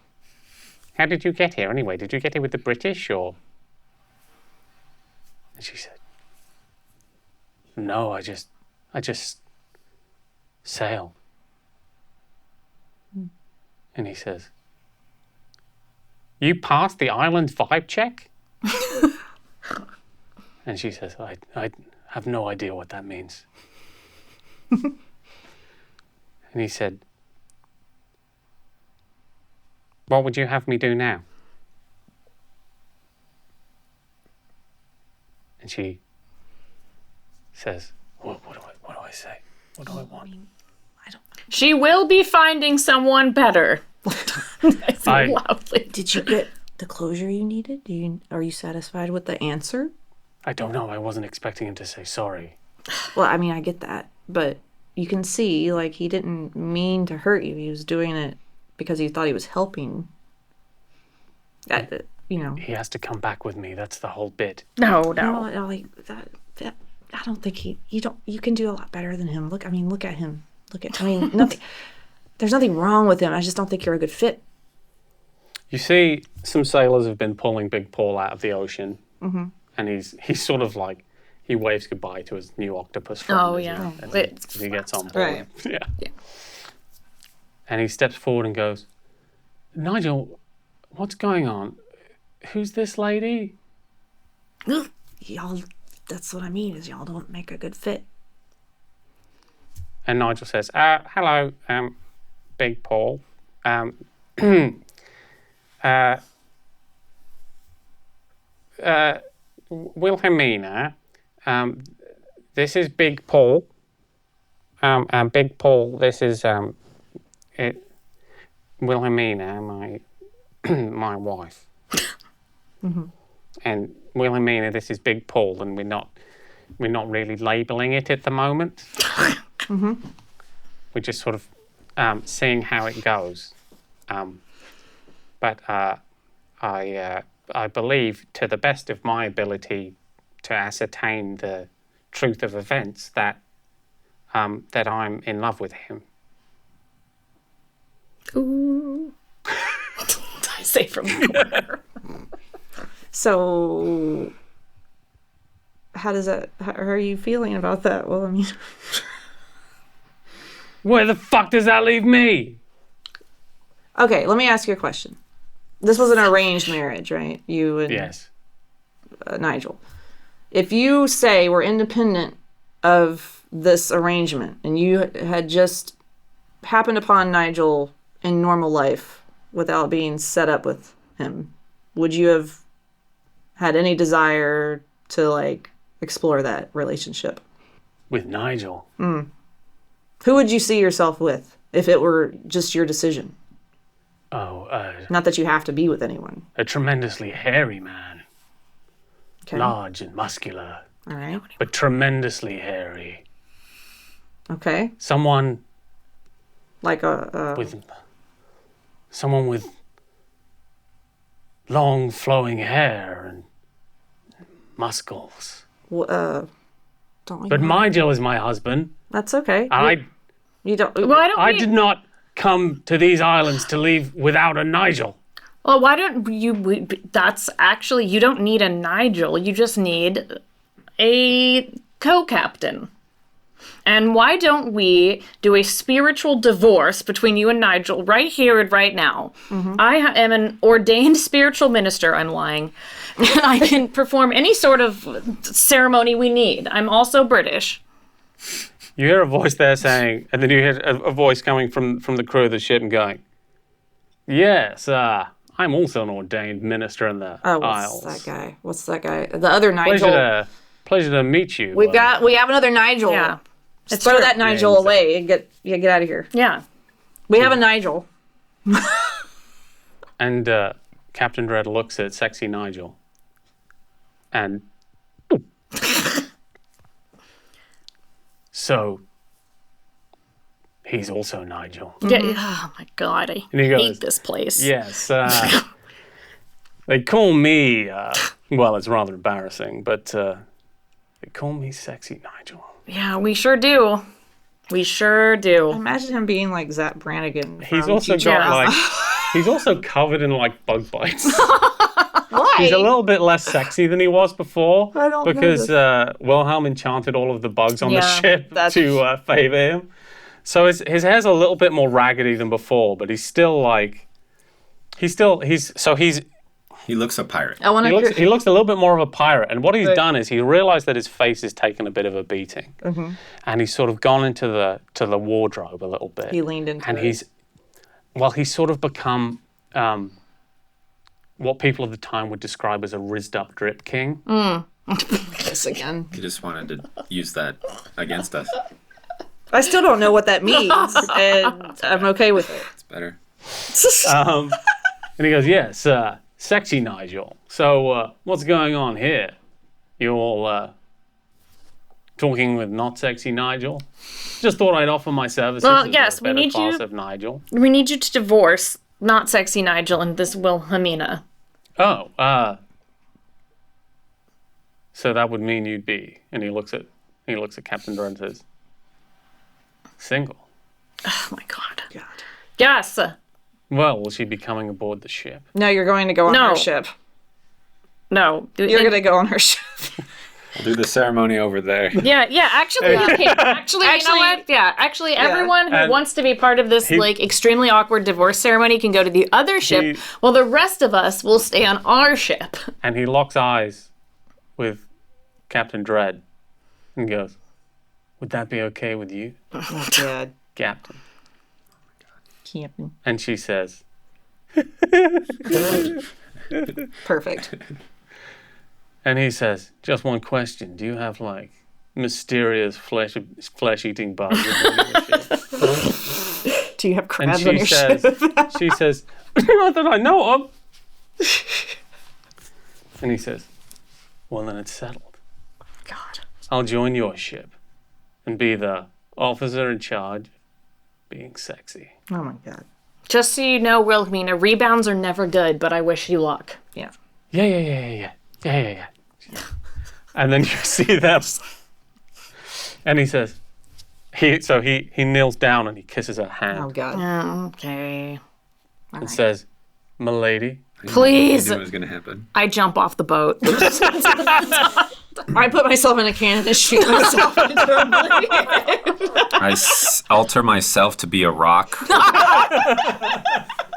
How did you get here anyway? Did you get here with the British or? And she said, no, I just sail. And he says, you passed the island's vibe check? And she says, I have no idea what that means. And he said, what would you have me do now? And she says, what do I say? What do I want? She will be finding someone better. Loudly. Did you get the closure you needed? Are you satisfied with the answer? I don't know. I wasn't expecting him to say sorry. Well, I mean, I get that. But you can see, like, he didn't mean to hurt you. He was doing it because he thought he was helping. You know. He has to come back with me. That's the whole bit. No. Like, that, I don't think you can do a lot better than him. Look at him. Nothing. There's nothing wrong with him. I just don't think you're a good fit. You see, some sailors have been pulling Big Paul out of the ocean, and he's sort of like, he waves goodbye to his new octopus friend. Oh, yeah. As he gets on board. Right. Yeah. And he steps forward and goes, Nigel, what's going on? Who's this lady? Y'all, that's what I mean, is y'all don't make a good fit. And Nigel says, hello, Big Paul. Wilhelmina, this is Big Paul. Big Paul, this is Wilhelmina, my wife. And Wilhelmina, this is Big Paul, and we're not really labeling it at the moment. We're just sort of seeing how it goes. But I believe, to the best of my ability to ascertain the truth of events, that that I'm in love with him. Ooh. I say from the corner. So, how are you feeling about that? Well, I mean... Where the fuck does that leave me? Okay, let me ask you a question. This was an arranged marriage, right? You and Yes. Nigel. If you say we're independent of this arrangement and you had just happened upon Nigel in normal life without being set up with him, would you have had any desire to, like, explore that relationship? With Nigel? Who would you see yourself with if it were just your decision? Not that you have to be with anyone. A tremendously hairy man. Okay. Large and muscular. All right. But tremendously hairy. Okay. Someone Like someone with long flowing hair and Muscles. Don't like But Nigel is my husband. That's okay. You don't. Why don't I we... did not come to these islands to leave without a Nigel. Well, why don't you... That's actually... You don't need a Nigel. You just need a co-captain. And why don't we do a spiritual divorce between you and Nigel right here and right now? I am an ordained spiritual minister, I'm lying. And I can perform any sort of ceremony we need. I'm also British. You hear a voice there saying, and then you hear a voice coming from the crew of the ship and going, yes, I'm also an ordained minister in the Isles. What's that guy? The other Nigel. Pleasure to meet you. We have another Nigel. Yeah. Just throw that Nigel away and get out of here. Yeah. We have a Nigel. And Captain Dread looks at sexy Nigel. And so he's also Nigel. Yeah. Oh my God, I And he goes, hate this place. Yes. They call me, well, it's rather embarrassing, but they call me sexy Nigel. Yeah, we sure do. We sure do. Imagine him being like Zach Brannigan. He's also got he's also covered in like bug bites. Why? He's a little bit less sexy than he was before. I don't know because Wilhelm enchanted all of the bugs on the ship to favor him. So his hair's a little bit more raggedy than before, but he's still like He looks a pirate. He looks a little bit more of a pirate. And what he's done is he realized that his face has taken a bit of a beating. Mm-hmm. And he's sort of gone into the wardrobe a little bit. He leaned into and it. He's sort of become what people of the time would describe as a rizzed up drip king. This again. He just wanted to use that against us. I still don't know what that means, and I'm okay with it. It's better. And he goes, yes, sexy Nigel. So what's going on here? You all talking with not sexy Nigel? Just thought I'd offer my services. Well, as yes, a we better need class you. of Nigel. We need you to divorce not sexy Nigel and this Wilhelmina. Oh, so that would mean you'd be. And he looks at Captain Dread and says, single. Oh my God. Yes. Well, will she be coming aboard the ship? No, you're going to go on her ship. No. You're going to go on her ship. We'll do the ceremony over there. Yeah, actually, you know what? Yeah, actually, everyone who wants to be part of this, extremely awkward divorce ceremony can go to the other ship, while the rest of us will stay on our ship. And he locks eyes with Captain Dread and goes, would that be okay with you? Oh, God. Captain. Captain. And she says, Perfect. and he says, just one question. Do you have, mysterious flesh-eating bugs on your ship? Do you have crabs And on your ship? she says, not that I know of. And he says, well, then it's settled. God. I'll join your ship and be the officer in charge of being sexy. Oh, my God. Just so you know, Wilhelmina, rebounds are never good, but I wish you luck. Yeah. Yeah. And then you see them. And he says, he kneels down and he kisses her hand. Oh, God. Okay. And says, "Milady." Please. I knew it was going to happen. I jump off the boat. I put myself in a cannon and shoot myself into a I alter myself to be a rock.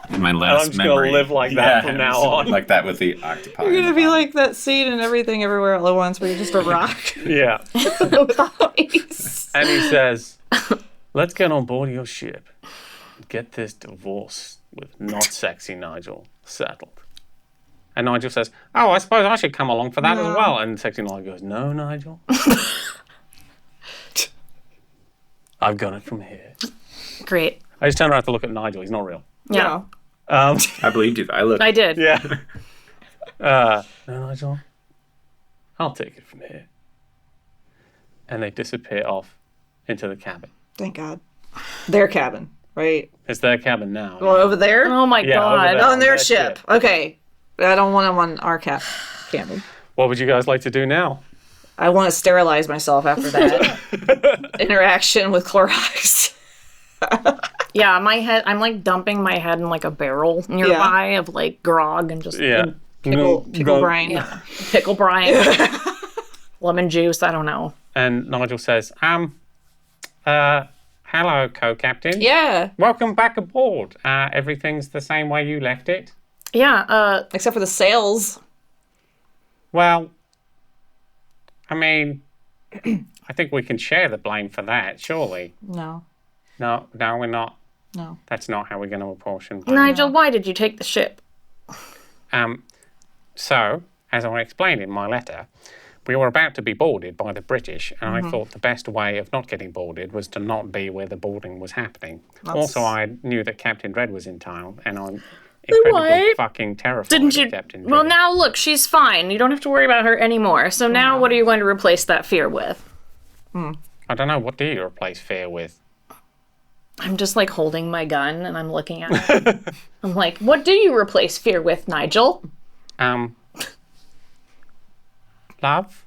In my last I'm just memory. gonna live like that from now on. Like that with the octopi. You're gonna be like that scene in Everything Everywhere All at Once where you're just a rock. Yeah. With eyes. And he says, let's get on board your ship and get this divorce with not sexy Nigel settled. And Nigel says, oh, I suppose I should come along for that as well. And sexy Nigel goes, no, Nigel. I've got it from here. Great. I just turned around to look at Nigel. He's not real. Yeah. I believed you. I looked. I did. Yeah. No, Nigel. I'll take it from here. And they disappear off into the cabin. Thank God. Their cabin, right? It's their cabin now. Well, over there? Oh my Yeah, God. over there. On their their ship. ship. Okay. I don't want them on our cabin. What would you guys like to do now? I want to sterilize myself after that interaction with Clorox. Yeah, my head. I'm like dumping my head in like a barrel nearby of like grog and just Pickle brine. pickle brine, lemon juice. I don't know. And Nigel says, hello, co-captain. Yeah. Welcome back aboard. Everything's the same way you left it. Yeah. Except for the sails. Well, I mean, I think we can share the blame for that, surely. No. No, we're not. No. That's not how we're going to apportion blame. Nigel, why did you take the ship? So, as I explained in my letter, we were about to be boarded by the British, and I thought the best way of not getting boarded was to not be where the boarding was happening. Also, I knew that Captain Red was in town, and I'm incredibly fucking terrified Didn't you? of Captain Red. Well, now look, she's fine. You don't have to worry about her anymore. So now, what are you going to replace that fear with? I don't know. What do you replace fear with? I'm just like holding my gun and I'm looking at it. I'm like, what do you replace fear with, Nigel? Love?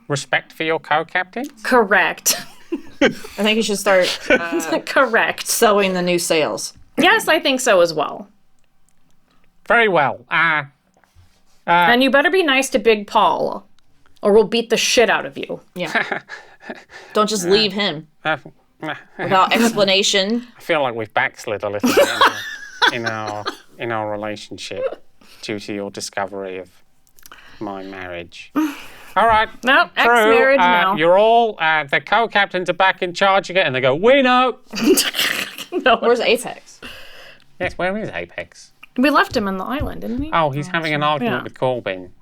Respect for your co-captain? Correct. I think you should start Correct. sewing the new sails. Yes, I think so as well. Very well. And you better be nice to Big Paul, or we'll beat the shit out of you. Yeah. Don't just leave him I without explanation. feel like we've backslid a little bit in our relationship due to your discovery of my marriage. All right. No, Crew, ex-marriage now. you're all, the co-captains are back in charge again, and they go, we know. Where's Apex? Yes, where is Apex? We left him on the island, didn't we? Oh, he's having an argument Yeah. with Corbin.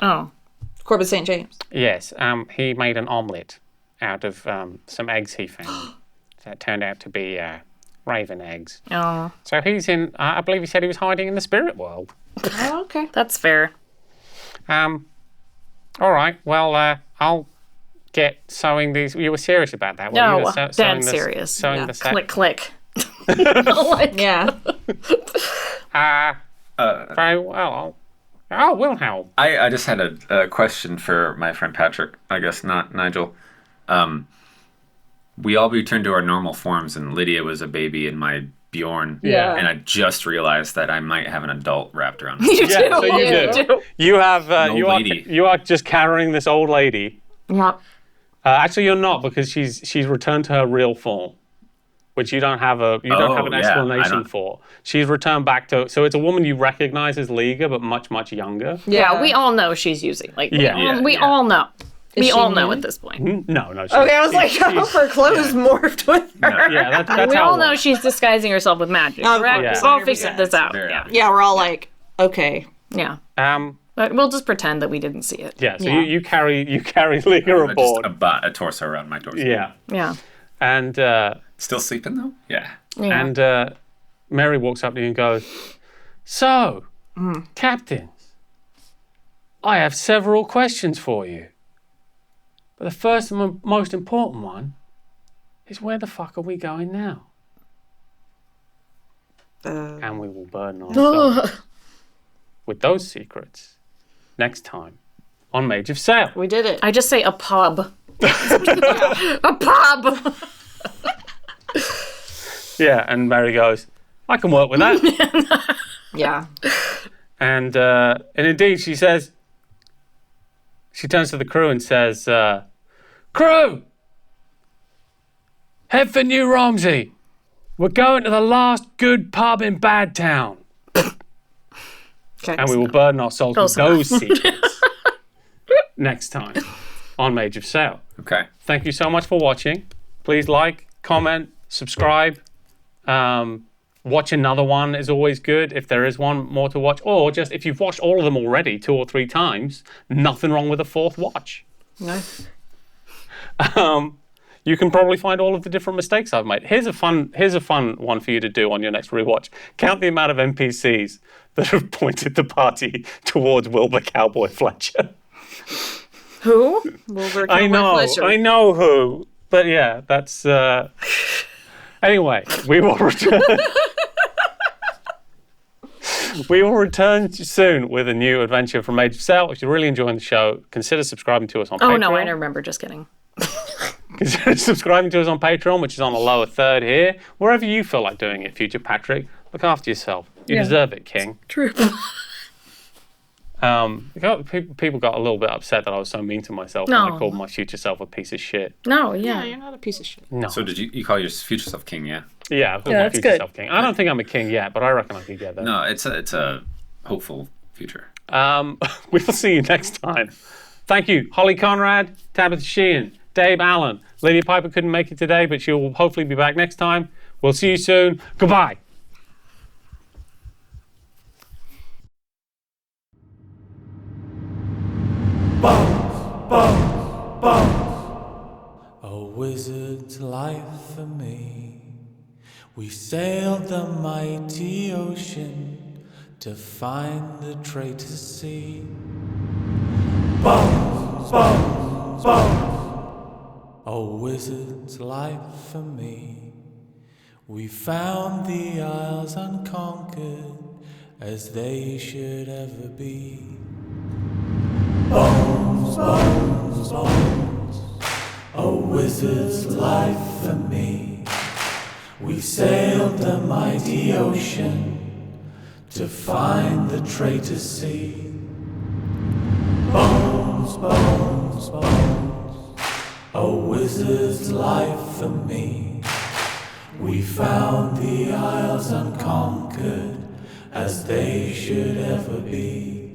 Oh. Corbin St. James. Yes, he made an omelette out of some eggs he found. That turned out to be raven eggs. Oh. So he's in, I believe he said he was hiding in the spirit world. Oh, okay. That's fair. All right, well, I'll get sewing these. You were serious about that, weren't No, you? dead serious. Sewing the set. Click, click. Yeah. Very well. Oh, Wilhelm. I just had a question for my friend Patrick, I guess, not Nigel. We all returned to our normal forms, and Lydia was a baby in my Bjorn. Yeah. And I just realized that I might have an adult wrapped around. You do. So you do. You have old lady. you are just carrying this old lady. Yep. Actually, you're not, because she's returned to her real form, which you don't have an explanation for. She's returned back to. So it's a woman you recognize as Liga, but much younger. Yeah, we all know she's using. Like, Yeah. we all know. We she all know nude? at this point. No. Okay, I was like, her clothes morphed with her. Yeah, that's We how all it know works. she's disguising herself with magic. Oh, Correct? yeah. We've all figured this out. Very Yeah. obvious. Yeah, we're all like, okay. Yeah. Um. But we'll just pretend that we didn't see it. Yeah. So Yeah. you carry Liga aboard. Just a torso around my torso. Yeah. Yeah. And Still sleeping though? Yeah. Yeah. and Mary walks up to you and goes, "So, Captain, I have several questions for you. But the first and most important one is, where the fuck are we going now?" And we will burden ourselves with those secrets next time on Mage of Sail. We did it. I just say a pub. A pub. Yeah, and Mary goes, "I can work with that." Yeah. And indeed, she says, she turns to the crew and says, "Crew, head for New Romsey. We're going to the last good pub in Badtown." Okay. And we will burden ourselves with Close enough. those secrets next time on Mage of Sail. Okay. Thank you so much for watching. Please like, comment, subscribe. Watch another one is always good if there is one more to watch. Or just if you've watched all of them already 2 or 3 times, nothing wrong with a 4th watch. No. You can probably find all of the different mistakes I've made. Here's a fun one for you to do on your next rewatch. Count the amount of NPCs that have pointed the party towards Wilbur Cowboy Fletcher. Who? I know who. But yeah, that's anyway, we will return. We will return soon with a new adventure from Mage of Sail. If you're really enjoying the show, consider subscribing to us on Patreon. Oh, no, I remember. Just kidding. Consider subscribing to us on Patreon, which is on the lower third here. Wherever you feel like doing it, future Patrick. Look after yourself. You deserve it, King. True. People got a little bit upset that I was so mean to myself when I called my future self a piece of shit. No, Yeah, you're not a piece of shit. No. So did you call your future self king? Yeah. Yeah, I called my future self king. I don't think I'm a king yet, but I reckon I could get there. No, it's a hopeful future. We'll see you next time. Thank you, Holly Conrad, Tabitha Sheehan, Dabe Alan. Lidija Piper couldn't make it today, but she'll hopefully be back next time. We'll see you soon. Goodbye. A wizard's life for me. We sailed the mighty ocean to find the traitor sea. Bones, bones, bones. A wizard's life for me. We found the isles unconquered as they should ever be. Bones, bones, bones. A wizard's life for me. We sailed the mighty ocean to find the traitor sea. Bones, bones, bones. A wizard's life for me. We found the isles unconquered as they should ever be.